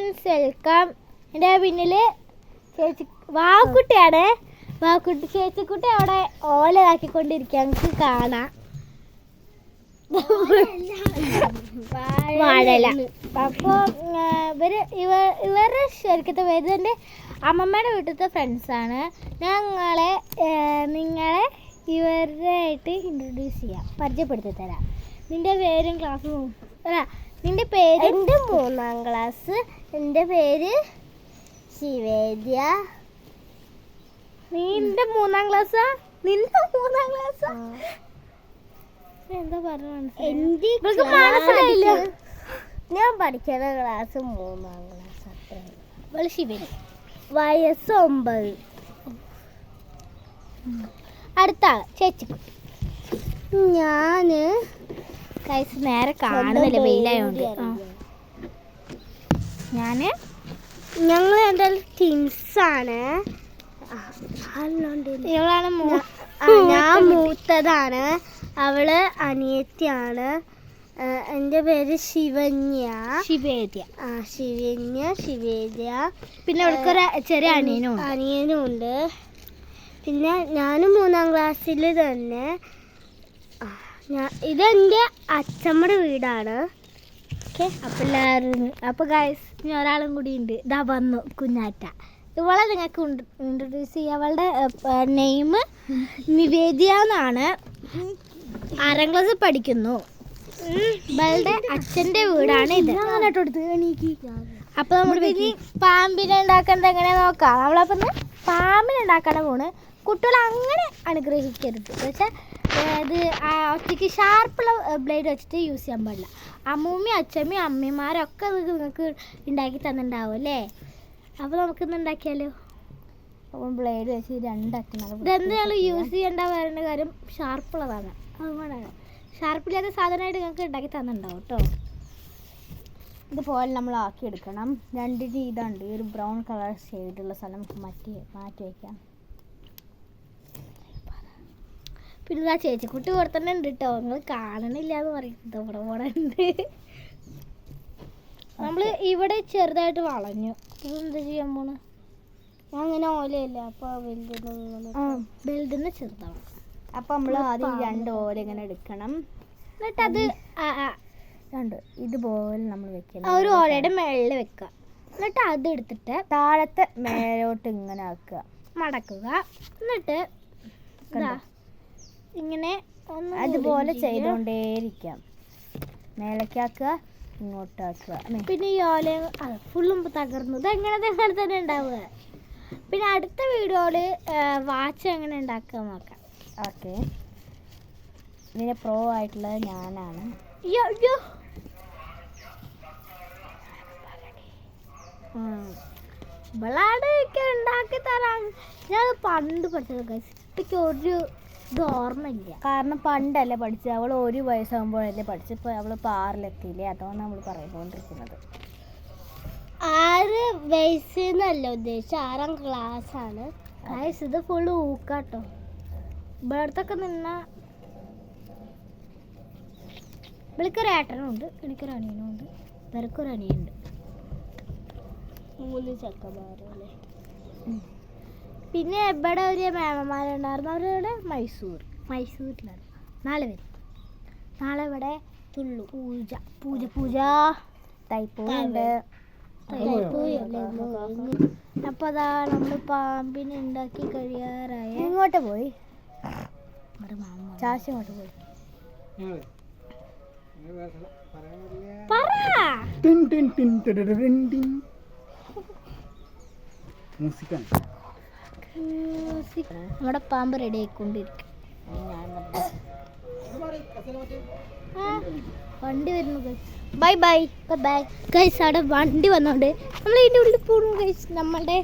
Friends, welcome. എൻ്റെ പിന്നില് ചേച്ചി വാക്കുട്ടിയാണ്. വാക്കുട്ടി ചേച്ചിക്കുട്ടി അവിടെ ഓലതാക്കിക്കൊണ്ടിരിക്കുക, നമുക്ക് കാണാം. വാഴല. അപ്പോൾ ഇവരുടെ ശരിക്കത്തെ പേര് എൻ്റെ അമ്മമ്മയുടെ വീട്ടിലത്തെ ഫ്രണ്ട്സാണ്. നിങ്ങളെ ഇവരായിട്ട് ഇൻട്രൊഡ്യൂസ് ചെയ്യാം, പരിചയപ്പെടുത്തി തരാം. നിന്റെ പേരും ക്ലാസ്സും അല്ല, നിന്റെ പേര്? എൻ്റെ 3ാം ക്ലാസ്. എൻ്റെ പേര് ശിവേദ്യ. നിന്റെ 3ാം ക്ലാസ്സാ? നിന്റെ 3ാം ക്ലാസ്സാ? എന്താ പറഞ്ഞില്ല. ഞാൻ പഠിക്കുന്ന ക്ലാസ് 3ാം ക്ലാസ്. അത്ര ശിവന് വയസ്സ് 9. അടുത്ത ആള് ചേച്ചിക്കുട്ടി. ഞാന് നേരെ കാണുന്നില്ല, വെയിലായോണ്ട്. ഞങ്ങൾ എൻ്റെ ട്വിൻസാണ്. ഞാൻ മൂത്തതാണ്, അവള് അനിയത്തിയാണ്. എൻ്റെ പേര് ശിവേദ്യ. പിന്നെ അവൾക്കൊരു ചെറിയ അനിയനും ഉണ്ട്. പിന്നെ ഞാനും 3ാം ക്ലാസ്സിൽ തന്നെ. ഇതെൻ്റെ അച്ഛമ്മയുടെ വീടാണ്. ഓക്കെ, അപ്പോൾ ഗൈസ്, ഇനി ഒരാളും കൂടി ഉണ്ട്. ഇതാ വന്നു കുഞ്ഞാറ്റ. ഇവളെ നിങ്ങൾക്ക് ഇൻട്രൊഡ്യൂസ് ചെയ്യുക. അവളുടെ നെയിം നിവേദ്യ എന്നാണ്. 6ാം ക്ലാസ്സിൽ പഠിക്കുന്നു. ഇവളുടെ അച്ഛൻ്റെ വീടാണ് ഇത്. അപ്പോൾ നമ്മൾ ഇനി പാമ്പിനെ ഉണ്ടാക്കുന്നത് എങ്ങനെയാ നോക്കാം. നമ്മളപ്പം പാമ്പിനെ ഉണ്ടാക്കാൻ പോണ്. കുട്ടികളെ അങ്ങനെ അനുഗ്രഹിക്കരുത്. പക്ഷേ ഇത് ഒറ്റയ്ക്ക് ഷാർപ്പുള്ള ബ്ലേഡ് വെച്ചിട്ട് യൂസ് ചെയ്യാൻ പാടില്ല. അമ്മൂമ്മയും അച്ഛമ്മയും അമ്മമാരൊക്കെ ഇത് നിങ്ങൾക്ക് ഉണ്ടാക്കി തന്നിട്ടുണ്ടാവും അല്ലേ. അപ്പോൾ നമുക്കിന്ന് ഉണ്ടാക്കിയാലോ. അപ്പം ബ്ലേഡ് വെച്ച് 2 അറ്റം ഇതെന്തായാലും യൂസ് ചെയ്യേണ്ട വരേണ്ട കാര്യം ഷാർപ്പുള്ളതാണ്. അതുകൊണ്ടാണ് ഷാർപ്പില്ലാത്ത സാധനമായിട്ട് നിങ്ങൾക്ക് ഉണ്ടാക്കി തന്നിട്ടുണ്ടാവും കേട്ടോ. ഇതുപോലെ നമ്മൾ ആക്കിയെടുക്കണം. 2 ഇതുണ്ട്, ഈ ഒരു ബ്രൗൺ കളർ ചെയ്തിട്ടുള്ള സ്ഥലം നമുക്ക് മാറ്റി വയ്ക്കാം. പിന്നെ ആ ചേച്ചിക്കുട്ടി പുറത്തന്നെ ഉണ്ട് കേട്ടോ, നിങ്ങൾ കാണണില്ല എന്ന് പറയുന്നത്. ഇവിടെ ഉണ്ട്. നമ്മൾ ഇവിടെ ചെറുതായിട്ട് വളഞ്ഞു. ഇതെന്താ ചെയ്യാൻ പോണ്? അങ്ങനെ ഓലയല്ല, അപ്പോൾ വലുതെന്ന് ചെറുതാവും. അപ്പം നമ്മൾ ആദ്യം 2 ഓല ഇങ്ങനെ എടുക്കണം. എന്നിട്ട് അത് ഇതുപോലെ നമ്മൾ വെക്കണം. ഒരു ഓലയുടെ മേളിൽ വെക്കുക. എന്നിട്ട് അത് എടുത്തിട്ട് താഴത്തെ മേലോട്ട് ഇങ്ങനെ ആക്കുക, മടക്കുക. എന്നിട്ട് ഇങ്ങനെ അതുപോലെ ചെയ്തുകൊണ്ടേയിരിക്കാം. മേലേക്കാക്കുക, ഇങ്ങോട്ടാക്കുക. പിന്നെ ഈ ഓല ഫുള്ളും തകർന്നു. ഇതെങ്ങനെ തന്നെ ഉണ്ടാവുക. പിന്നെ അടുത്ത വീഡിയോയിൽ വാച്ച് എങ്ങനെ ഉണ്ടാക്കുക നോക്കാം. ഓക്കെ, ഇതിന് പ്രോ ആയിട്ടുള്ളത് ഞാനാണ്. ഇവളാടൊക്കെ ഉണ്ടാക്കി തരാം. ഞാൻ പണ്ട് പഠിച്ചത് എനിക്ക് ഒരു ഇത് ഓർമ്മയില്ല. കാരണം പണ്ടല്ലേ പഠിച്ചത്. അവൾ 1 വയസ്സാകുമ്പോഴല്ലേ പഠിച്ചപ്പോൾ അവൾ 6-ലെത്തിയില്ലേ. അതുകൊണ്ട് നമ്മൾ പറഞ്ഞുകൊണ്ടിരിക്കുന്നത്. 6 വയസ്സെന്നല്ല ഉദ്ദേശിച്ചത്, 6ാം ക്ലാസ്സാണ്. ഇത് ഫുള്ള് ഊക്കാട്ടോ. ഇവിടത്തൊക്കെ നിന്ന ഇവൾക്കൊരു ഏട്ടനുണ്ട്, എനിക്കൊരു അനിയനുണ്ട്, ഇവർക്കൊരു അനിയുണ്ട്. 3 ചെക്കന്മാരല്ലേ. പിന്നെ ഇവിടെ ഒരു മേമന്മാരുണ്ടായിരുന്നു. അവരുടെ മൈസൂരിലാണ്. നാളെ വരും. നാളെ ഇവിടെ പൂജ തൈപ്പൂയുണ്ട്. അപ്പോൾ അതാ നമ്മൾ പാമ്പിനെ ഉണ്ടാക്കി കഴിയാറായ. ഇങ്ങോട്ട് പോയി ചാച്ചി ഇങ്ങോട്ട് പോയി. നമ്മുടെ പാമ്പ് റെഡി ആയിക്കൊണ്ടിരിക്കും. വണ്ടി വരുന്നു. Bye bye bye guys. അവിടെ വണ്ടി വന്നോണ്ട് നമ്മൾ ഇതിൻ്റെ ഉള്ളിൽ പോകുന്നു ഗൈസ്. നമ്മളുടെ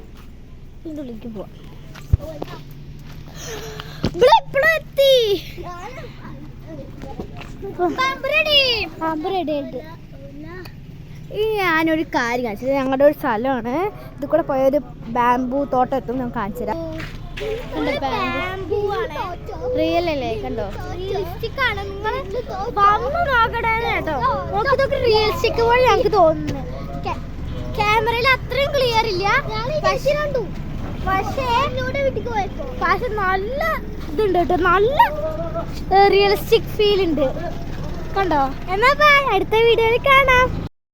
ഇതിൻ്റെ ഉള്ളിലേക്ക് പോവാം. എത്തി പാമ്പ് റെഡി ആയിട്ട്. ഈ ഞാനൊരു കാര്യം കാണിച്ചത്, ഞങ്ങളുടെ ഒരു സ്ഥലമാണ്. ഇത് കൂടെ പോയൊരു ബാംബു തോട്ടം എത്തും. ഞാൻ കാണിച്ചു തരാം. റിയൽ അല്ലേ, കണ്ടോ? റിയലിസ്റ്റിക് ആണ്. നിങ്ങൾ വന്ന് നോക്കണേ കേട്ടോ. നോക്കി റിയലിസ്റ്റിക് പോലെ ഞങ്ങൾക്ക് തോന്നുന്നു. ക്യാമറ കയറില്ല. പക്ഷെ നല്ല ഇതുണ്ട് കേട്ടോ, നല്ല റിയലിസ്റ്റിക് ഫീൽ ഉണ്ട്. കണ്ടോ? എന്നാ അടുത്ത വീഡിയോയിൽ കാണാം.